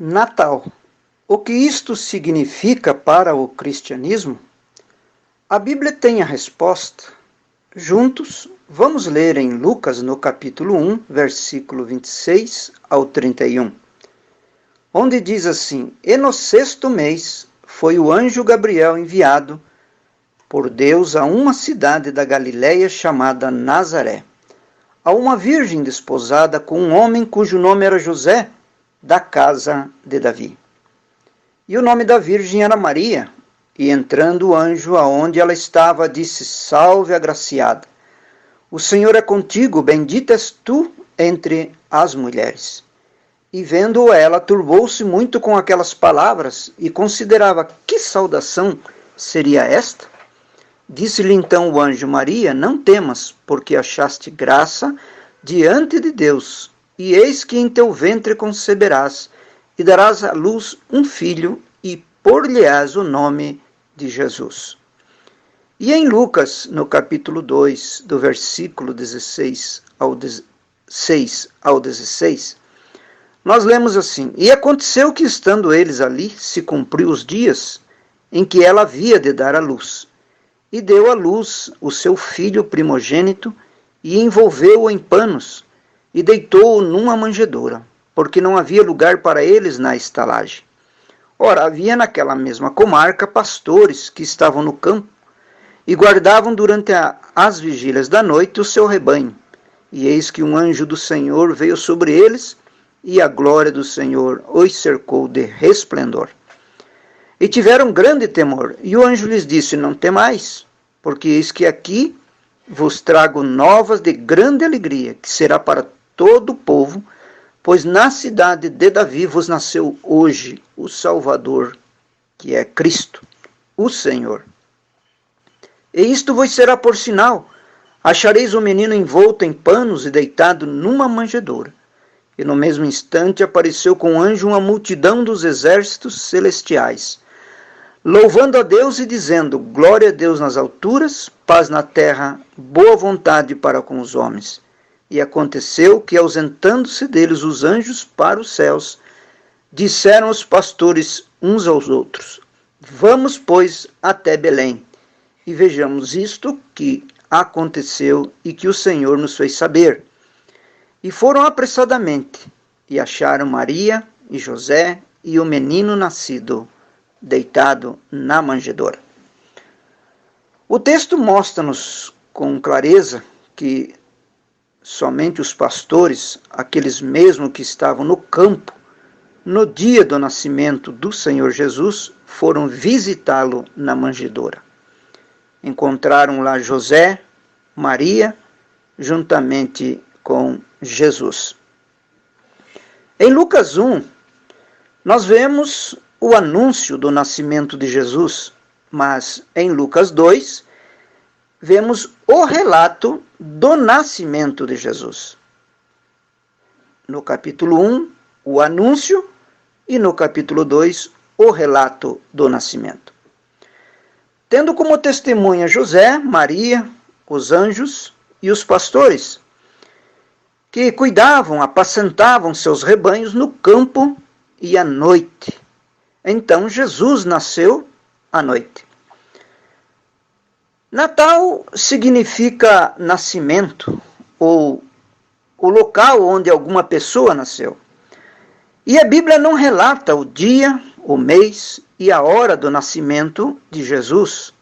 Natal. O que isto significa para o cristianismo? A Bíblia tem a resposta. Juntos, vamos ler em Lucas, no capítulo 1, versículo 26 ao 31, onde diz assim: E no 6º mês foi o anjo Gabriel enviado por Deus a uma cidade da Galiléia chamada Nazaré, a uma virgem desposada com um homem cujo nome era José, da casa de Davi. E o nome da virgem era Maria. E entrando o anjo aonde ela estava, disse: Salve, agraciada, o Senhor é contigo, bendita és tu entre as mulheres. E vendo-o ela, turbou-se muito com aquelas palavras, e considerava que saudação seria esta. Disse-lhe então o anjo: Maria, não temas, porque achaste graça diante de Deus, e eis que em teu ventre conceberás, e darás à luz um filho, e por-lhe-ás o nome de Jesus. E em Lucas, no capítulo 2, do versículo 6 ao 16, nós lemos assim: E aconteceu que, estando eles ali, se cumpriu os dias em que ela havia de dar à luz, e deu à luz o seu filho primogênito, e envolveu-o em panos, e deitou-o numa manjedoura, porque não havia lugar para eles na estalagem. Ora, havia naquela mesma comarca pastores que estavam no campo e guardavam durante as vigílias da noite o seu rebanho. E eis que um anjo do Senhor veio sobre eles, e a glória do Senhor os cercou de resplendor. E tiveram grande temor, e o anjo lhes disse: Não temais, porque eis que aqui vos trago novas de grande alegria, que será para todo o povo, pois na cidade de Davi vos nasceu hoje o Salvador, que é Cristo, o Senhor. E isto vos será por sinal: achareis o menino envolto em panos e deitado numa manjedoura. E no mesmo instante apareceu com o anjo uma multidão dos exércitos celestiais, louvando a Deus e dizendo: Glória a Deus nas alturas, paz na terra, boa vontade para com os homens. E aconteceu que, ausentando-se deles os anjos para os céus, disseram os pastores uns aos outros: Vamos, pois, até Belém, e vejamos isto que aconteceu e que o Senhor nos fez saber. E foram apressadamente, e acharam Maria e José e o menino nascido, deitado na manjedoura. O texto mostra-nos com clareza que somente os pastores, aqueles mesmo que estavam no campo, no dia do nascimento do Senhor Jesus, foram visitá-lo na manjedoura. Encontraram lá José, Maria, juntamente com Jesus. Em Lucas 1, nós vemos o anúncio do nascimento de Jesus, mas em Lucas 2, vemos o relato do nascimento de Jesus. No capítulo 1, o anúncio, e no capítulo 2, o relato do nascimento. Tendo como testemunha José, Maria, os anjos e os pastores, que cuidavam, apacentavam seus rebanhos no campo e à noite. Então Jesus nasceu à noite. Natal significa nascimento, ou o local onde alguma pessoa nasceu. E a Bíblia não relata o dia, o mês e a hora do nascimento de Jesus,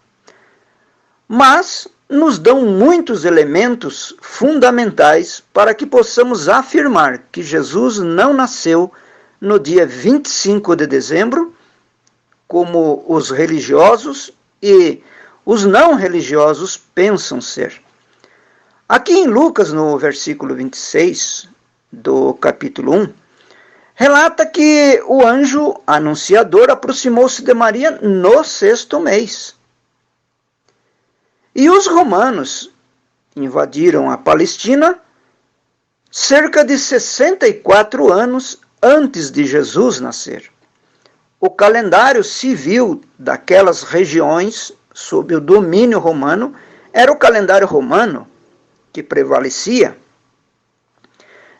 mas nos dão muitos elementos fundamentais para que possamos afirmar que Jesus não nasceu no dia 25 de dezembro, como os religiosos e os não religiosos pensam ser. Aqui em Lucas, no versículo 26 do capítulo 1, relata que o anjo anunciador aproximou-se de Maria no 6º mês. E os romanos invadiram a Palestina cerca de 64 anos antes de Jesus nascer. O calendário civil daquelas regiões sob o domínio romano era o calendário romano que prevalecia.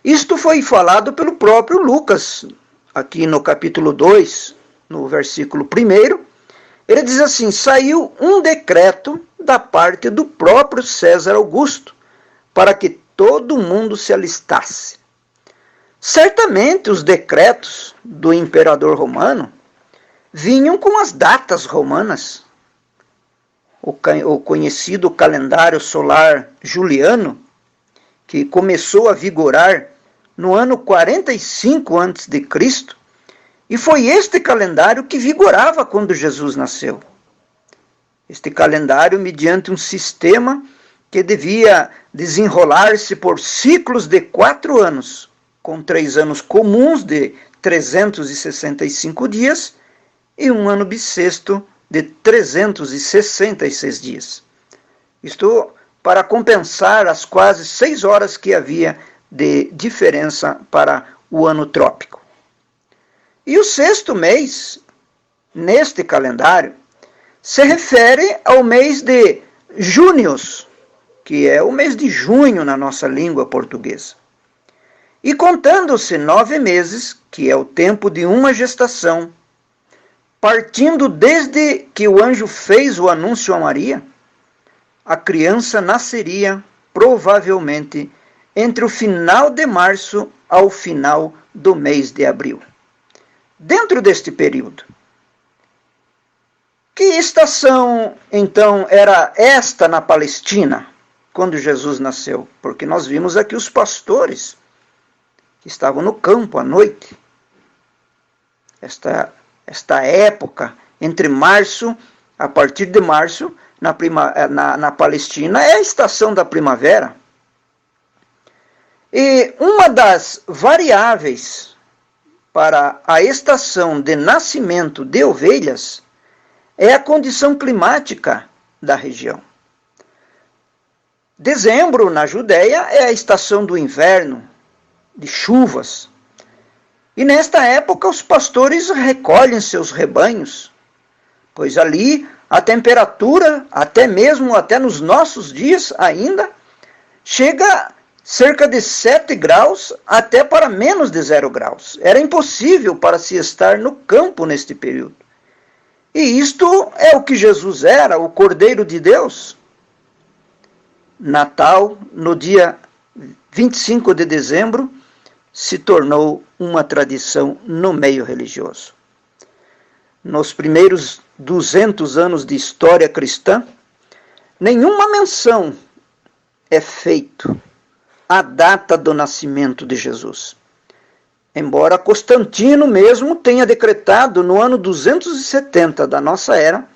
Isto foi falado pelo próprio Lucas, aqui no capítulo 2, no versículo 1, ele diz assim: saiu um decreto da parte do próprio César Augusto, para que todo mundo se alistasse. Certamente os decretos do imperador romano vinham com as datas romanas. O conhecido calendário solar juliano, que começou a vigorar no ano 45 a.C., e foi este calendário que vigorava quando Jesus nasceu. Este calendário, mediante um sistema que devia desenrolar-se por ciclos de 4 anos, com 3 anos comuns de 365 dias e um ano bissexto de 366 dias. Isto para compensar as quase 6 horas que havia de diferença para o ano trópico. E o 6º mês, neste calendário, se refere ao mês de Júnios, que é o mês de junho na nossa língua portuguesa. E contando-se 9 meses, que é o tempo de uma gestação, partindo desde que o anjo fez o anúncio a Maria, a criança nasceria provavelmente entre o final de março ao final do mês de abril. Dentro deste período, que estação então era esta na Palestina, quando Jesus nasceu? Porque nós vimos aqui os pastores que estavam no campo à noite. Esta época, entre março, a partir de março, na Palestina, é a estação da primavera. E uma das variáveis para a estação de nascimento de ovelhas é a condição climática da região. Dezembro, na Judéia, é a estação do inverno, de chuvas. E nesta época os pastores recolhem seus rebanhos, pois ali a temperatura, até nos nossos dias ainda, chega cerca de 7 graus até para menos de 0 graus. Era impossível para se estar no campo neste período. E isto é o que Jesus era, o Cordeiro de Deus. Natal, no dia 25 de dezembro, se tornou uma tradição no meio religioso. Nos primeiros 200 anos de história cristã, nenhuma menção é feita à data do nascimento de Jesus. Embora Constantino mesmo tenha decretado no ano 270 da nossa era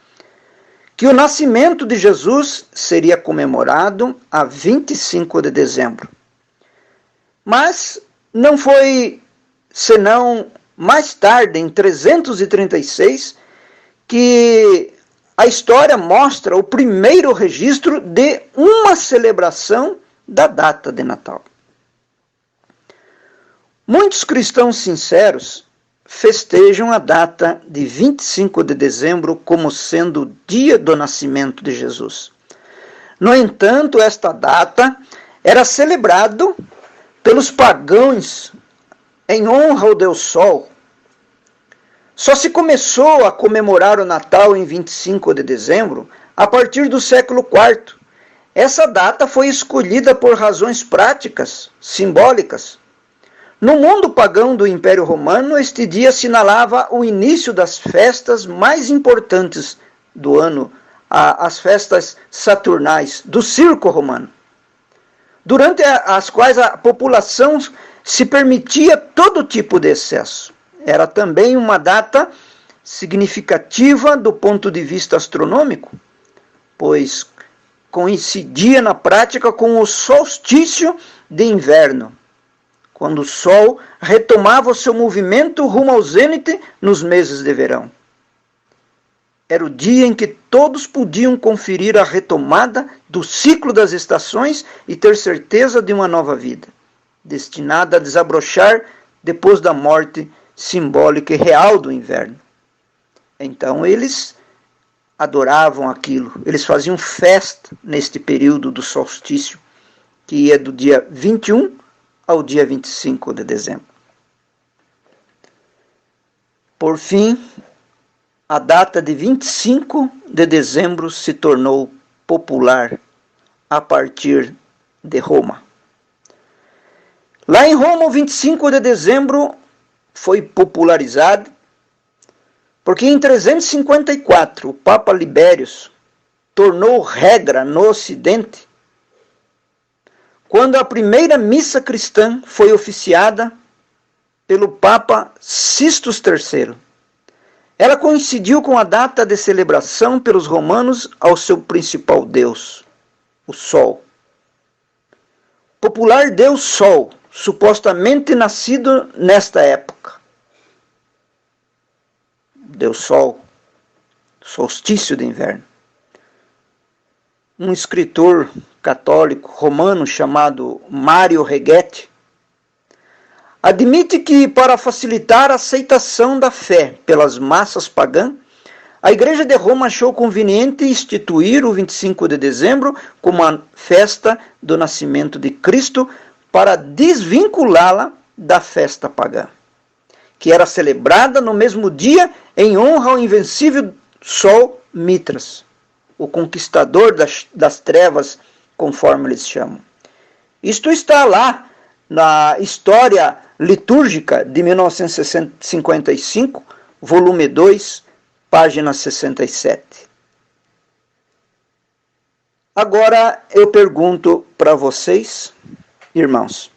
que o nascimento de Jesus seria comemorado a 25 de dezembro. Mas não foi senão mais tarde, em 336, que a história mostra o primeiro registro de uma celebração da data de Natal. Muitos cristãos sinceros festejam a data de 25 de dezembro como sendo o dia do nascimento de Jesus. No entanto, esta data era celebrada pelos pagãos em honra ao Deus Sol. Só se começou a comemorar o Natal em 25 de dezembro a partir do século IV. Essa data foi escolhida por razões práticas, simbólicas. No mundo pagão do Império Romano, este dia assinalava o início das festas mais importantes do ano, as festas saturnais do circo romano, durante as quais a população se permitia todo tipo de excesso. Era também uma data significativa do ponto de vista astronômico, pois coincidia na prática com o solstício de inverno, quando o Sol retomava o seu movimento rumo ao zênite nos meses de verão. Era o dia em que todos podiam conferir a retomada do ciclo das estações e ter certeza de uma nova vida, destinada a desabrochar depois da morte simbólica e real do inverno. Então eles adoravam aquilo, eles faziam festa neste período do solstício, que ia do dia 21 ao dia 25 de dezembro. Por fim, a data de 25 de dezembro se tornou popular a partir de Roma. Lá em Roma, o 25 de dezembro foi popularizado porque em 354 o Papa Libérios tornou regra no Ocidente quando a primeira missa cristã foi oficiada pelo Papa Sixtus III. Ela coincidiu com a data de celebração pelos romanos ao seu principal deus, o Sol. Popular Deus Sol, supostamente nascido nesta época. Deus Sol, solstício de inverno. Um escritor católico romano chamado Mário Reghetti admite que, para facilitar a aceitação da fé pelas massas pagãs, a Igreja de Roma achou conveniente instituir o 25 de dezembro como a festa do nascimento de Cristo para desvinculá-la da festa pagã, que era celebrada no mesmo dia em honra ao invencível Sol Mitras, o conquistador das trevas, conforme eles chamam. Isto está lá na História Litúrgica de 1955, volume 2, página 67. Agora eu pergunto para vocês, irmãos,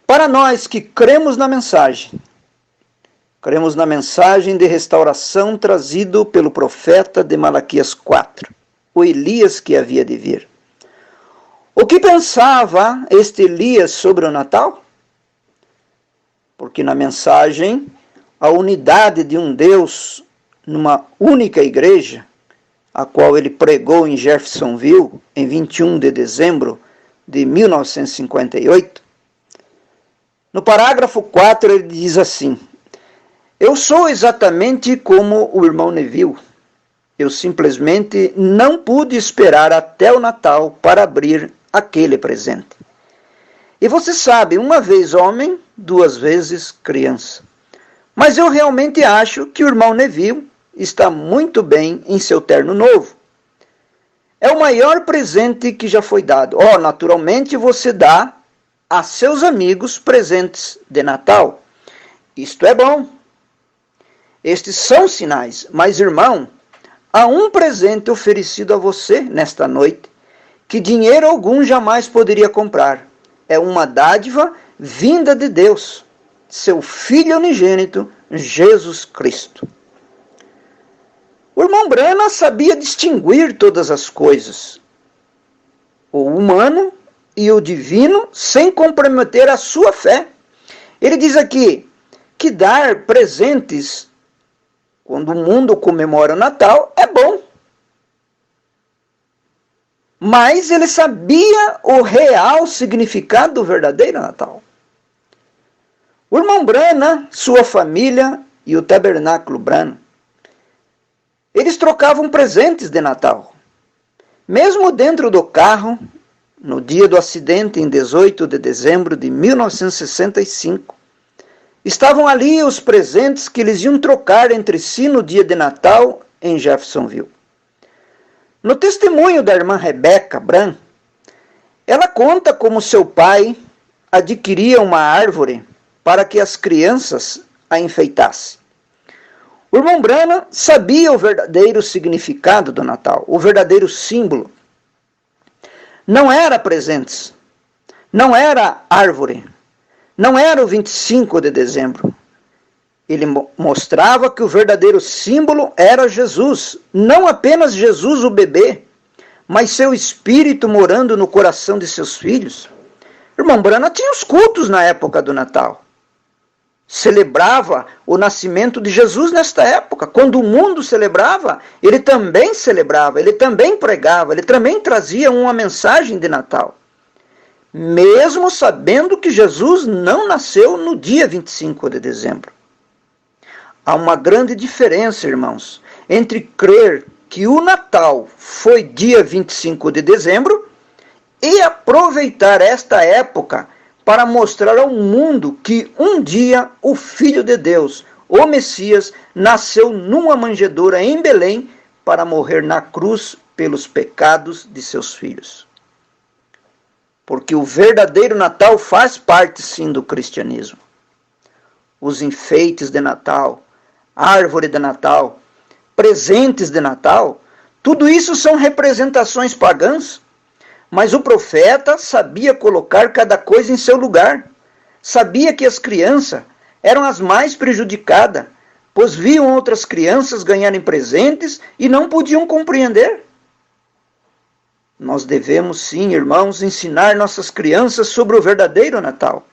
para nós que cremos na mensagem de restauração trazido pelo profeta de Malaquias 4, o Elias que havia de vir. O que pensava este Elias sobre o Natal? Porque na mensagem, a unidade de um Deus numa única igreja, a qual ele pregou em Jeffersonville, em 21 de dezembro de 1958, no parágrafo 4 ele diz assim: eu sou exatamente como o irmão Neville. Eu simplesmente não pude esperar até o Natal para abrir aquele presente. E você sabe, uma vez homem, duas vezes criança. Mas eu realmente acho que o irmão Neville está muito bem em seu terno novo. É o maior presente que já foi dado. Naturalmente você dá a seus amigos presentes de Natal. Isto é bom. Estes são sinais. Mas, irmão, há um presente oferecido a você nesta noite que dinheiro algum jamais poderia comprar. É uma dádiva vinda de Deus, seu Filho unigênito, Jesus Cristo. O irmão Branham sabia distinguir todas as coisas, o humano e o divino, sem comprometer a sua fé. Ele diz aqui que dar presentes quando o mundo comemora o Natal é bom. Mas ele sabia o real significado do verdadeiro Natal. O irmão Branham, sua família e o tabernáculo Branham, eles trocavam presentes de Natal. Mesmo dentro do carro, no dia do acidente, em 18 de dezembro de 1965, estavam ali os presentes que eles iam trocar entre si no dia de Natal em Jeffersonville. No testemunho da irmã Rebecca Branham, ela conta como seu pai adquiria uma árvore para que as crianças a enfeitassem. O irmão Branham sabia o verdadeiro significado do Natal, o verdadeiro símbolo. Não era presentes, não era árvore, não era o 25 de dezembro. Ele mostrava que o verdadeiro símbolo era Jesus, não apenas Jesus o bebê, mas seu espírito morando no coração de seus filhos. Irmão Branham tinha os cultos na época do Natal. Celebrava o nascimento de Jesus nesta época. Quando o mundo celebrava, ele também celebrava, ele também pregava, ele também trazia uma mensagem de Natal. Mesmo sabendo que Jesus não nasceu no dia 25 de dezembro. Há uma grande diferença, irmãos, entre crer que o Natal foi dia 25 de dezembro e aproveitar esta época para mostrar ao mundo que um dia o Filho de Deus, o Messias, nasceu numa manjedoura em Belém para morrer na cruz pelos pecados de seus filhos. Porque o verdadeiro Natal faz parte, sim, do cristianismo. Os enfeites de Natal, árvore de Natal, presentes de Natal, tudo isso são representações pagãs, mas o profeta sabia colocar cada coisa em seu lugar. Sabia que as crianças eram as mais prejudicadas, pois viam outras crianças ganharem presentes e não podiam compreender. Nós devemos, sim, irmãos, ensinar nossas crianças sobre o verdadeiro Natal,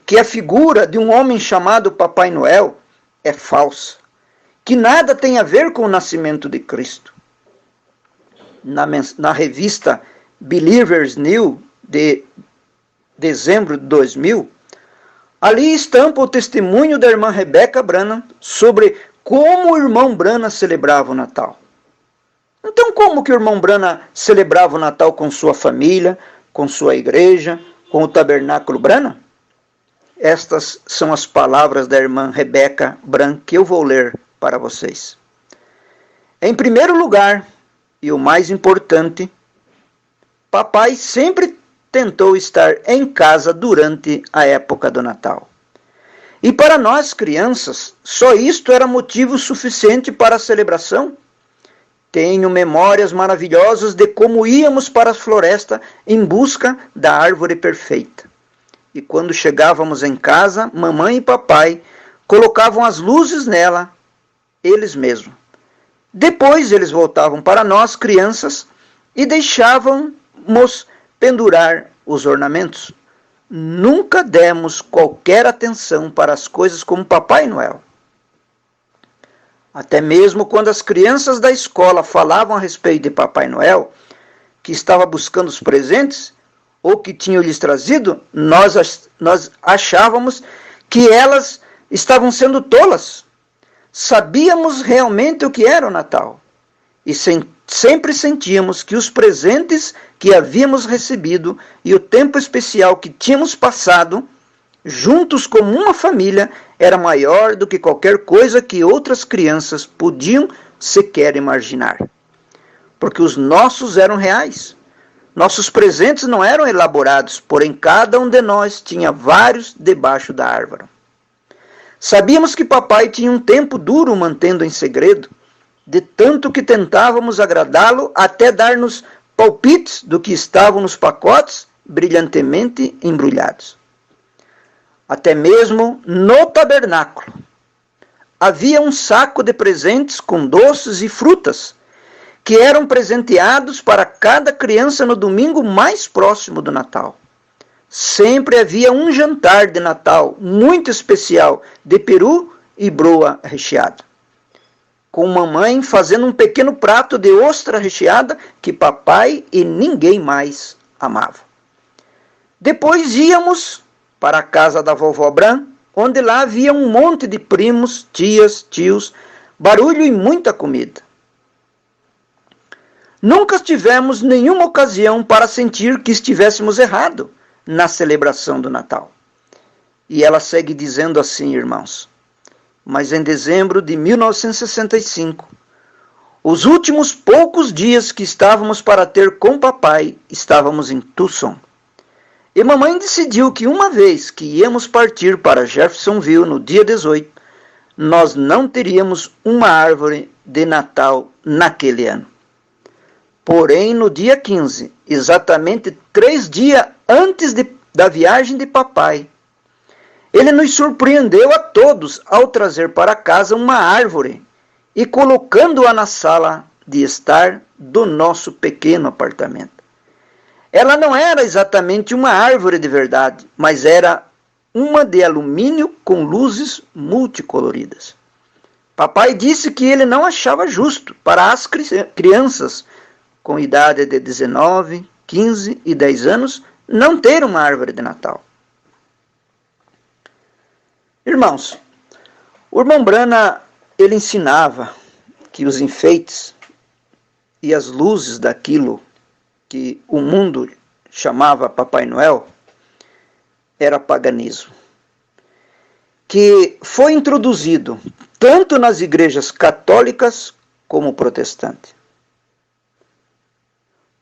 que a figura de um homem chamado Papai Noel é falsa, que nada tem a ver com o nascimento de Cristo. Na revista Believers New, de dezembro de 2000, ali estampa o testemunho da irmã Rebecca Branham sobre como o irmão Branham celebrava o Natal. Então, como que o irmão Branham celebrava o Natal com sua família, com sua igreja, com o tabernáculo Branham? Estas são as palavras da irmã Rebecca Branham que eu vou ler para vocês. Em primeiro lugar, e o mais importante, papai sempre tentou estar em casa durante a época do Natal. E para nós crianças, só isto era motivo suficiente para a celebração. Tenho memórias maravilhosas de como íamos para a floresta em busca da árvore perfeita. E quando chegávamos em casa, mamãe e papai colocavam as luzes nela, eles mesmos. Depois eles voltavam para nós, crianças, e deixávamos pendurar os ornamentos. Nunca demos qualquer atenção para as coisas como Papai Noel. Até mesmo quando as crianças da escola falavam a respeito de Papai Noel, que estava buscando os presentes, ou que tinham lhes trazido, nós achávamos que elas estavam sendo tolas. Sabíamos realmente o que era o Natal. E sempre sentíamos que os presentes que havíamos recebido e o tempo especial que tínhamos passado, juntos como uma família, era maior do que qualquer coisa que outras crianças podiam sequer imaginar. Porque os nossos eram reais. Nossos presentes não eram elaborados, porém cada um de nós tinha vários debaixo da árvore. Sabíamos que papai tinha um tempo duro mantendo em segredo, de tanto que tentávamos agradá-lo até dar-nos palpites do que estavam nos pacotes brilhantemente embrulhados. Até mesmo no tabernáculo havia um saco de presentes com doces e frutas que eram presenteados para cada criança no domingo mais próximo do Natal. Sempre havia um jantar de Natal muito especial de peru e broa recheada, com mamãe fazendo um pequeno prato de ostra recheada que papai e ninguém mais amava. Depois íamos para a casa da vovó Bran, onde lá havia um monte de primos, tias, tios, barulho e muita comida. Nunca tivemos nenhuma ocasião para sentir que estivéssemos errados na celebração do Natal. E ela segue dizendo assim, irmãos: mas em dezembro de 1965, os últimos poucos dias que estávamos para ter com papai, estávamos em Tucson. E mamãe decidiu que uma vez que íamos partir para Jeffersonville no dia 18, nós não teríamos uma árvore de Natal naquele ano. Porém, no dia 15, exatamente 3 dias antes da viagem de papai, ele nos surpreendeu a todos ao trazer para casa uma árvore e colocando-a na sala de estar do nosso pequeno apartamento. Ela não era exatamente uma árvore de verdade, mas era uma de alumínio com luzes multicoloridas. Papai disse que ele não achava justo para as crianças com idade de 19, 15 e 10 anos não ter uma árvore de Natal. Irmãos, o irmão Branham, ele ensinava que os enfeites e as luzes daquilo que o mundo chamava Papai Noel era paganismo. que foi introduzido tanto nas igrejas católicas como protestantes.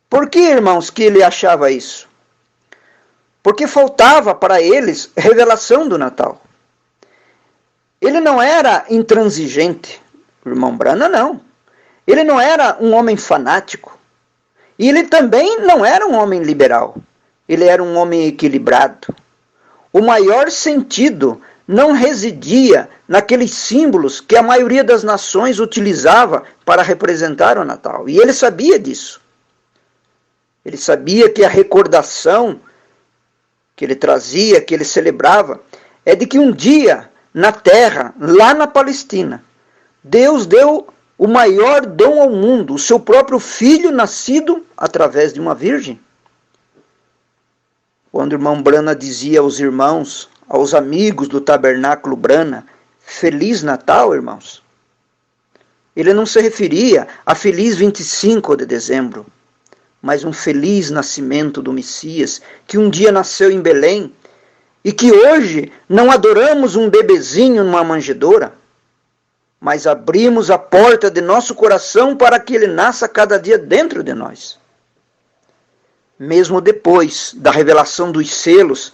Por que, irmãos, que ele achava isso? Porque faltava para eles revelação do Natal. Ele não era intransigente, o irmão Branham não. Ele não era um homem fanático. E ele também não era um homem liberal. Ele era um homem equilibrado. O maior sentido não residia naqueles símbolos que a maioria das nações utilizava para representar o Natal. E ele sabia disso. Ele sabia que a recordação que ele trazia, que ele celebrava, é de que um dia, na terra, lá na Palestina, Deus deu o maior dom ao mundo, o seu próprio filho nascido através de uma virgem. Quando o irmão Branham dizia aos irmãos, aos amigos do Tabernáculo Branham, Feliz Natal, irmãos, ele não se referia a Feliz 25 de dezembro, mas um feliz nascimento do Messias, que um dia nasceu em Belém, e que hoje não adoramos um bebezinho numa manjedoura, mas abrimos a porta de nosso coração para que ele nasça cada dia dentro de nós. Mesmo depois da revelação dos selos,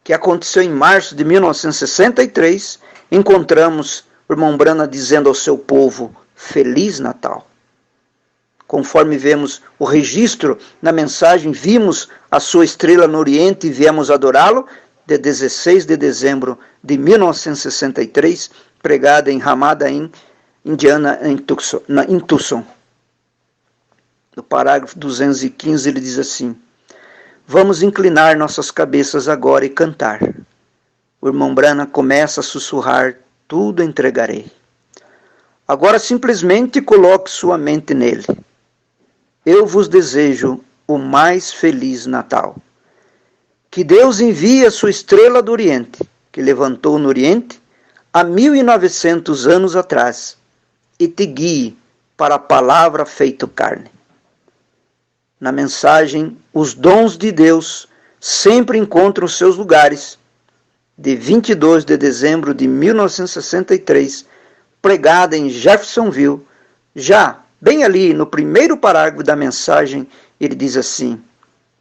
que aconteceu em março de 1963, encontramos o irmão Branham dizendo ao seu povo, Feliz Natal. Conforme vemos o registro na mensagem, vimos a sua estrela no Oriente e viemos adorá-lo, de 16 de dezembro de 1963, pregada em Ramada, Indiana, em Tucson. No parágrafo 215 ele diz assim, vamos inclinar nossas cabeças agora e cantar. O irmão Branham começa a sussurrar, tudo entregarei. Agora simplesmente coloque sua mente nele. Eu vos desejo o mais feliz Natal. Que Deus envie a sua estrela do Oriente, que levantou no Oriente há 1900 anos atrás, e te guie para a palavra feito carne. Na mensagem, os dons de Deus sempre encontram seus lugares, de 22 de dezembro de 1963, pregada em Jeffersonville, já bem ali no primeiro parágrafo da mensagem, ele diz assim,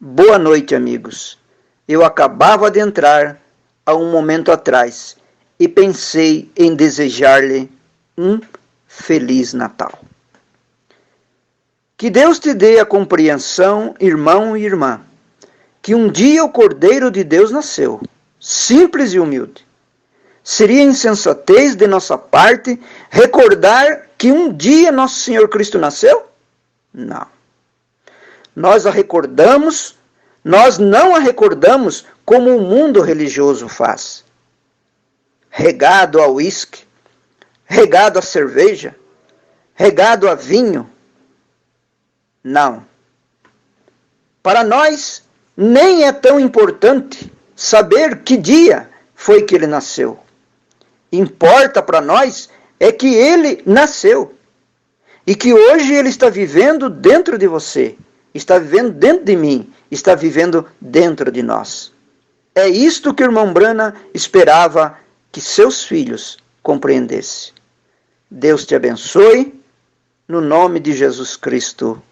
boa noite, amigos. Eu acabava de entrar há um momento atrás e pensei em desejar-lhe um Feliz Natal. Que Deus te dê a compreensão, irmão e irmã, que um dia o Cordeiro de Deus nasceu, simples e humilde. Seria insensatez de nossa parte recordar que um dia nosso Senhor Cristo nasceu? Não. Nós não a recordamos como o mundo religioso faz. Regado a uísque, regado a cerveja, regado a vinho. Não. Para nós, nem é tão importante saber que dia foi que ele nasceu. Importa para nós é que ele nasceu. E que hoje ele está vivendo dentro de você, está vivendo dentro de mim, está vivendo dentro de nós. É isto que o irmão Branham esperava que seus filhos compreendessem. Deus te abençoe, no nome de Jesus Cristo.